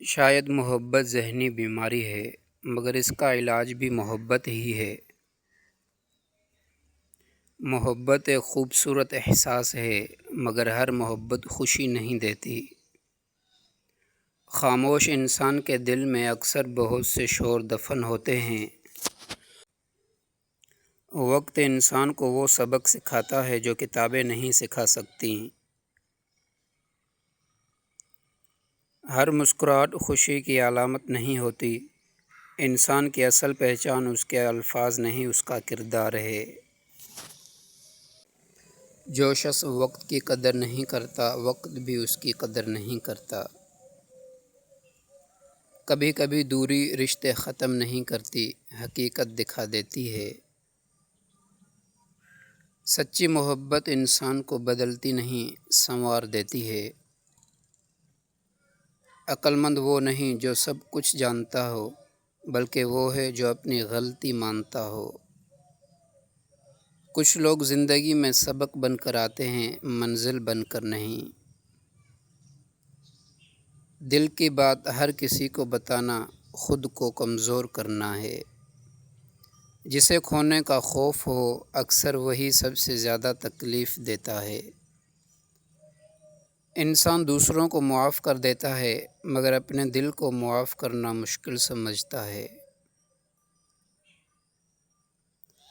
شاید محبت ذہنی بیماری ہے، مگر اس کا علاج بھی محبت ہی ہے۔ محبت ایک خوبصورت احساس ہے، مگر ہر محبت خوشی نہیں دیتی۔ خاموش انسان کے دل میں اکثر بہت سے شور دفن ہوتے ہیں۔ وقت انسان کو وہ سبق سکھاتا ہے جو کتابیں نہیں سکھا سکتیں۔ ہر مسکراہٹ خوشی کی علامت نہیں ہوتی۔ انسان کی اصل پہچان اس کے الفاظ نہیں، اس کا کردار ہے۔ جو شخص وقت کی قدر نہیں کرتا، وقت بھی اس کی قدر نہیں کرتا۔ کبھی کبھی دوری رشتے ختم نہیں کرتی، حقیقت دکھا دیتی ہے۔ سچی محبت انسان کو بدلتی نہیں، سنوار دیتی ہے۔ عقل مند وہ نہیں جو سب کچھ جانتا ہو، بلکہ وہ ہے جو اپنی غلطی مانتا ہو۔ کچھ لوگ زندگی میں سبق بن کر آتے ہیں، منزل بن کر نہیں۔ دل کی بات ہر کسی کو بتانا خود کو کمزور کرنا ہے۔ جسے کھونے کا خوف ہو، اکثر وہی سب سے زیادہ تکلیف دیتا ہے۔ انسان دوسروں کو معاف کر دیتا ہے، مگر اپنے دل کو معاف کرنا مشکل سمجھتا ہے۔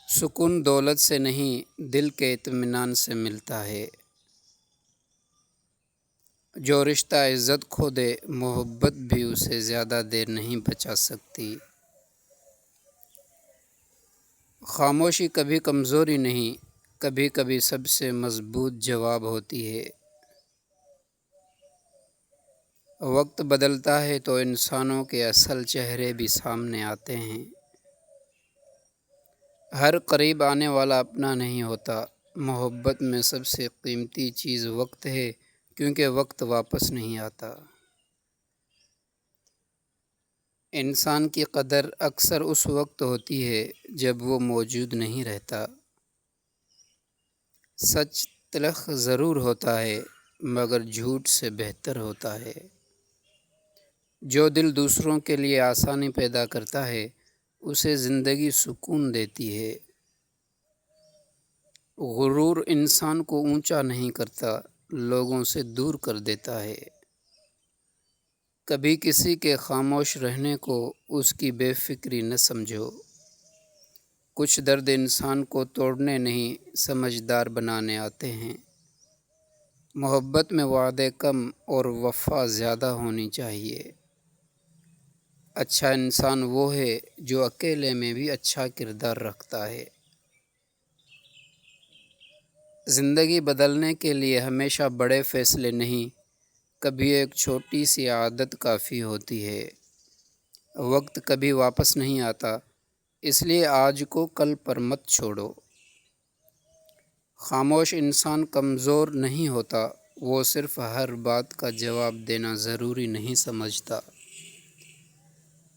سکون دولت سے نہیں، دل کے اطمینان سے ملتا ہے۔ جو رشتہ عزت کھو دے، محبت بھی اسے زیادہ دیر نہیں بچا سکتی۔ خاموشی کبھی کمزوری نہیں، کبھی کبھی سب سے مضبوط جواب ہوتی ہے۔ وقت بدلتا ہے تو انسانوں کے اصل چہرے بھی سامنے آتے ہیں۔ ہر قریب آنے والا اپنا نہیں ہوتا۔ محبت میں سب سے قیمتی چیز وقت ہے، کیونکہ وقت واپس نہیں آتا۔ انسان کی قدر اکثر اس وقت ہوتی ہے جب وہ موجود نہیں رہتا۔ سچ تلخ ضرور ہوتا ہے، مگر جھوٹ سے بہتر ہوتا ہے۔ جو دل دوسروں کے لیے آسانی پیدا کرتا ہے، اسے زندگی سکون دیتی ہے۔ غرور انسان کو اونچا نہیں کرتا، لوگوں سے دور کر دیتا ہے۔ کبھی کسی کے خاموش رہنے کو اس کی بے فکری نہ سمجھو۔ کچھ درد انسان کو توڑنے نہیں، سمجھدار بنانے آتے ہیں۔ محبت میں وعدے کم اور وفا زیادہ ہونی چاہیے۔ اچھا انسان وہ ہے جو اکیلے میں بھی اچھا کردار رکھتا ہے۔ زندگی بدلنے کے لیے ہمیشہ بڑے فیصلے نہیں، کبھی ایک چھوٹی سی عادت کافی ہوتی ہے۔ وقت کبھی واپس نہیں آتا، اس لیے آج کو کل پر مت چھوڑو۔ خاموش انسان کمزور نہیں ہوتا، وہ صرف ہر بات کا جواب دینا ضروری نہیں سمجھتا۔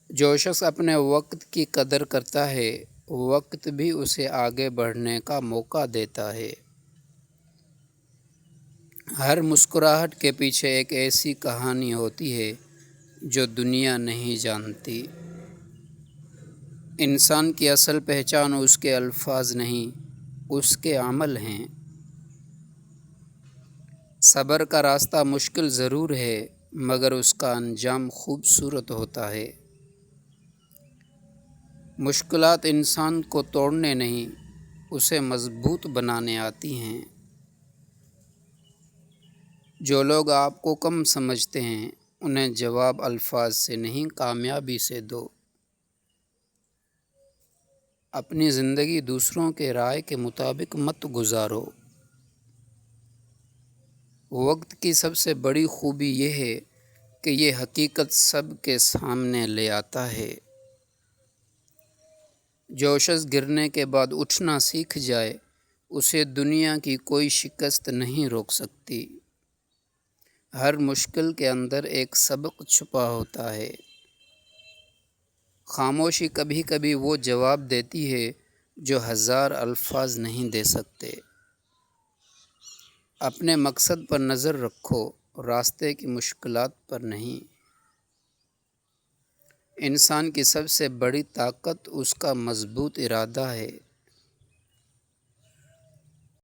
جو شخص اپنے وقت کی قدر کرتا ہے، وقت بھی اسے آگے بڑھنے کا موقع دیتا ہے۔ ہر مسکراہٹ کے پیچھے ایک ایسی کہانی ہوتی ہے جو دنیا نہیں جانتی۔ انسان کی اصل پہچان اس کے الفاظ نہیں، اس کے عمل ہیں۔ صبر کا راستہ مشکل ضرور ہے، مگر اس کا انجام خوبصورت ہوتا ہے۔ مشکلات انسان کو توڑنے نہیں، اسے مضبوط بنانے آتی ہیں۔ جو لوگ آپ کو کم سمجھتے ہیں، انہیں جواب الفاظ سے نہیں، کامیابی سے دو۔ اپنی زندگی دوسروں کے رائے کے مطابق مت گزارو۔ وقت کی سب سے بڑی خوبی یہ ہے کہ یہ حقیقت سب کے سامنے لے آتا ہے۔ جو شخص گرنے کے بعد اٹھنا سیکھ جائے، اسے دنیا کی کوئی شکست نہیں روک سکتی۔ ہر مشکل کے اندر ایک سبق چھپا ہوتا ہے۔ خاموشی کبھی کبھی وہ جواب دیتی ہے جو ہزار الفاظ نہیں دے سکتے۔ اپنے مقصد پر نظر رکھو، راستے کی مشکلات پر نہیں۔ انسان کی سب سے بڑی طاقت اس کا مضبوط ارادہ ہے۔